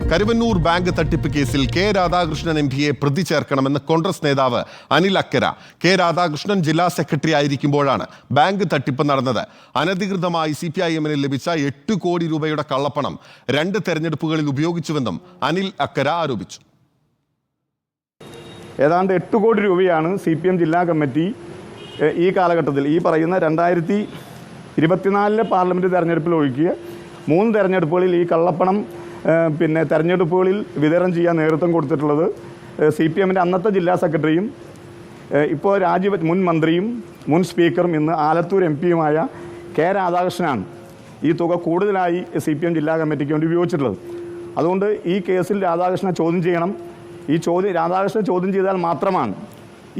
Karuvannur bank തട്ടിപ്പ് കേസിൽ K Radhakrishnan എംപിയെ പ്രതി ചേർക്കണമെന്ന് കോൺഗ്രസ് നേതാവ് അനിൽ അക്കര. കെ രാധാകൃഷ്ണൻ ജില്ലാ സെക്രട്ടറി ആയിരിക്കുമ്പോഴാണ് ബാങ്ക് തട്ടിപ്പ് നടന്നത്. അനധികൃതമായി CPIM-ന് ലഭിച്ച 8 കോടി രൂപയുടെ കള്ളപ്പണം 2 തെരഞ്ഞെടുപ്പുകളിൽ ഉപയോഗിച്ചുവെന്നും അനിൽ അക്കര ആരോപിച്ചു. ഏതാണ്ട് 8 കോടി രൂപയാണ് CPM ജില്ലാ കമ്മിറ്റി ഈ കാലഘട്ടത്തിൽ ഈ പറയുന്ന 2024 പാർലമെൻറ്റ് തെരഞ്ഞെടുപ്പിൽ ഒഴികെ 3 തെരഞ്ഞെടുപ്പുകളിൽ ഈ കള്ളപ്പണം തെരഞ്ഞെടുപ്പുകളിൽ വിതരണം ചെയ്യാൻ നേതൃത്വം കൊടുത്തിട്ടുള്ളത് CPM-ൻ്റെ അന്നത്തെ ജില്ലാ സെക്രട്ടറിയും ഇപ്പോൾ മുൻ മന്ത്രിയും മുൻ സ്പീക്കറും ഇന്ന് ആലത്തൂർ MP-യുമായ കെ രാധാകൃഷ്ണനാണ്. ഈ തുക കൂടുതലായി CPM ജില്ലാ കമ്മിറ്റിക്ക് വേണ്ടി ഉപയോഗിച്ചിട്ടുള്ളത്. അതുകൊണ്ട് ഈ കേസിൽ രാധാകൃഷ്ണനെ ചോദ്യം ചെയ്യണം. രാധാകൃഷ്ണനെ ചോദ്യം ചെയ്താൽ മാത്രമാണ്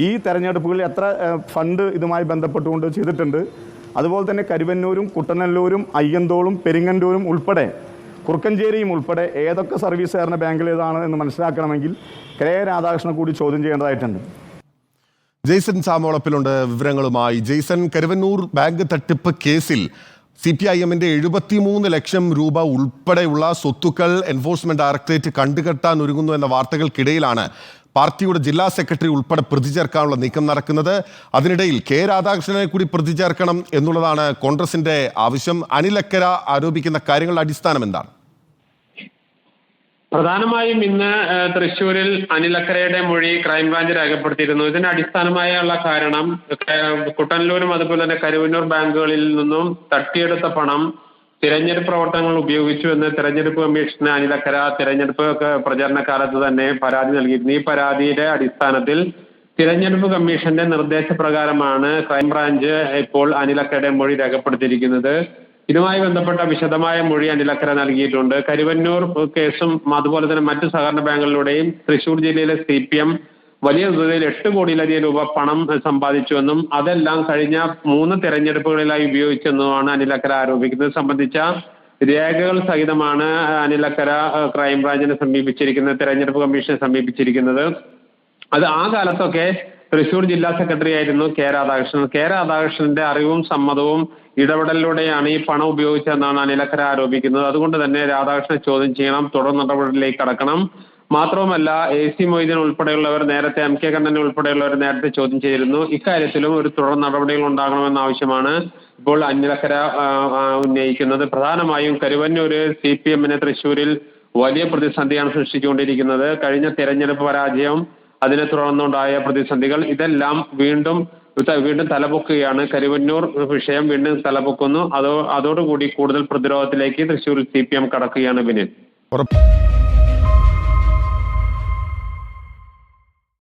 ഈ തെരഞ്ഞെടുപ്പുകളിൽ എത്ര ഫണ്ട് ഇതുമായി ബന്ധപ്പെട്ടുകൊണ്ട് ചെയ്തിട്ടുണ്ട്, അതുപോലെ തന്നെ കരുവന്നൂരും കുട്ടനല്ലൂരും അയ്യന്തോളും പെരിങ്ങണ്ടൂരും ഉൾപ്പെടെ കുറുക്കഞ്ചേരിയും ഉൾപ്പെടെ ഏതൊക്കെ സർവീസ് സഹകരണ ബാങ്കിലേതാണ് എന്ന് മനസ്സിലാക്കണമെങ്കിൽ കെ രാധാകൃഷ്ണനെ കൂടി ചോദ്യം ചെയ്യേണ്ടതായിട്ടുണ്ട്. ജെയ്സൺ സാമോളപ്പിലുണ്ട് വിവരങ്ങളുമായി. ജെയ്സൺ, കരുവന്നൂർ ബാങ്ക് തട്ടിപ്പ് കേസിൽ CPIM-ന്റെ 73 ലക്ഷം രൂപ ഉൾപ്പെടെയുള്ള സ്വത്തുക്കൾ എൻഫോഴ്സ്മെന്റ് ഡയറക്ടറേറ്റ് കണ്ടുകെട്ടാൻ ഒരുങ്ങുന്നു എന്ന വാർത്തകൾക്കിടയിലാണ് പാർട്ടിയുടെ ജില്ലാ സെക്രട്ടറി ഉൾപ്പെടെ പ്രതി ചേർക്കാനുള്ള നീക്കം നടക്കുന്നത്. അതിനിടയിൽ കെ രാധാകൃഷ്ണനെ കൂടി പ്രതി ചേർക്കണം എന്നുള്ളതാണ് കോൺഗ്രസിന്റെ ആവശ്യം. അനിൽ അക്കര ആരോപിക്കുന്ന കാര്യങ്ങളുടെ അടിസ്ഥാനം എന്താണ്? പ്രധാനമായും ഇന്ന് തൃശ്ശൂരിൽ അനിൽ അക്കരയുടെ മൊഴി ക്രൈംബ്രാഞ്ച് രേഖപ്പെടുത്തിയിരുന്നു. ഇതിന് അടിസ്ഥാനമായുള്ള കാരണം കുട്ടനല്ലൂരും അതുപോലെ തന്നെ കരുവന്നൂർ ബാങ്കുകളിൽ നിന്നും തട്ടിയെടുത്ത പണം തിരഞ്ഞെടുപ്പ് പ്രവർത്തനങ്ങൾ ഉപയോഗിച്ചു എന്ന് തെരഞ്ഞെടുപ്പ് കമ്മീഷന് അനിൽ അക്കര തിരഞ്ഞെടുപ്പ് പ്രചരണകാലത്ത് തന്നെ പരാതി നൽകിയിരുന്നു. ഈ പരാതിയുടെ അടിസ്ഥാനത്തിൽ തിരഞ്ഞെടുപ്പ് കമ്മീഷന്റെ നിർദ്ദേശപ്രകാരമാണ് ക്രൈംബ്രാഞ്ച് ഇപ്പോൾ അനിൽ അക്കരയുടെ മൊഴി രേഖപ്പെടുത്തിയിരിക്കുന്നത്. ഇതുമായി ബന്ധപ്പെട്ട വിശദമായ മൊഴി അനിൽ അക്കര നൽകിയിട്ടുണ്ട്. കരുവന്നൂർ കേസും അതുപോലെ തന്നെ മറ്റു സഹകരണ ബാങ്കുകളിലൂടെയും തൃശ്ശൂർ ജില്ലയിലെ CPM വലിയ തുകയിൽ 8 കോടിയിലധികം രൂപ പണം സമ്പാദിച്ചുവെന്നും അതെല്ലാം കഴിഞ്ഞ 3 തെരഞ്ഞെടുപ്പുകളിലായി ഉപയോഗിച്ചെന്നുമാണ് അനിൽ അക്കര ആരോപിക്കുന്നത്. സംബന്ധിച്ച രേഖകൾ സഹിതമാണ് അനിൽ അക്കര ക്രൈംബ്രാഞ്ചിനെ സമീപിച്ചിരിക്കുന്നത്, തെരഞ്ഞെടുപ്പ് കമ്മീഷനെ സമീപിച്ചിരിക്കുന്നത്. അത് ആ കാലത്തൊക്കെ തൃശ്ശൂർ ജില്ലാ സെക്രട്ടറി ആയിരുന്നു കെ രാധാകൃഷ്ണൻ. കെ രാധാകൃഷ്ണന്റെ അറിവും സമ്മതവും ഇടപെടലിലൂടെയാണ് ഈ പണം ഉപയോഗിച്ചതെന്നാണ് അനിൽ അക്കര ആരോപിക്കുന്നത്. അതുകൊണ്ട് തന്നെ രാധാകൃഷ്ണനെ ചോദ്യം ചെയ്യണം, തുടർ നടപടിയിലേക്ക് കടക്കണം. മാത്രവുമല്ല AC മൊയ്തീൻ ഉൾപ്പെടെയുള്ളവർ നേരത്തെ MK കണ്ണൻ ഉൾപ്പെടെയുള്ളവർ നേരത്തെ ചോദ്യം ചെയ്തിരുന്നു. ഇക്കാര്യത്തിലും ഒരു തുടർ നടപടികൾ ഉണ്ടാകണമെന്ന ആവശ്യമാണ് ഇപ്പോൾ അനിൽ അക്കര ഉന്നയിക്കുന്നത്. പ്രധാനമായും കരുവന്നൂര് CPM-ന് തൃശ്ശൂരിൽ വലിയ പ്രതിസന്ധിയാണ് സൃഷ്ടിച്ചുകൊണ്ടിരിക്കുന്നത്. കഴിഞ്ഞ തെരഞ്ഞെടുപ്പ് പരാജയം, അതിനെ തുടർന്നുണ്ടായ പ്രതിസന്ധികൾ, ഇതെല്ലാം വീണ്ടും തലപൊക്കുകയാണ്. കരുവന്നൂർ വിഷയം വീണ്ടും തലപൊക്കുന്നു. അതോടുകൂടി കൂടുതൽ പ്രതിരോധത്തിലേക്ക് തൃശ്ശൂരിൽ CPM കടക്കുകയാണ്.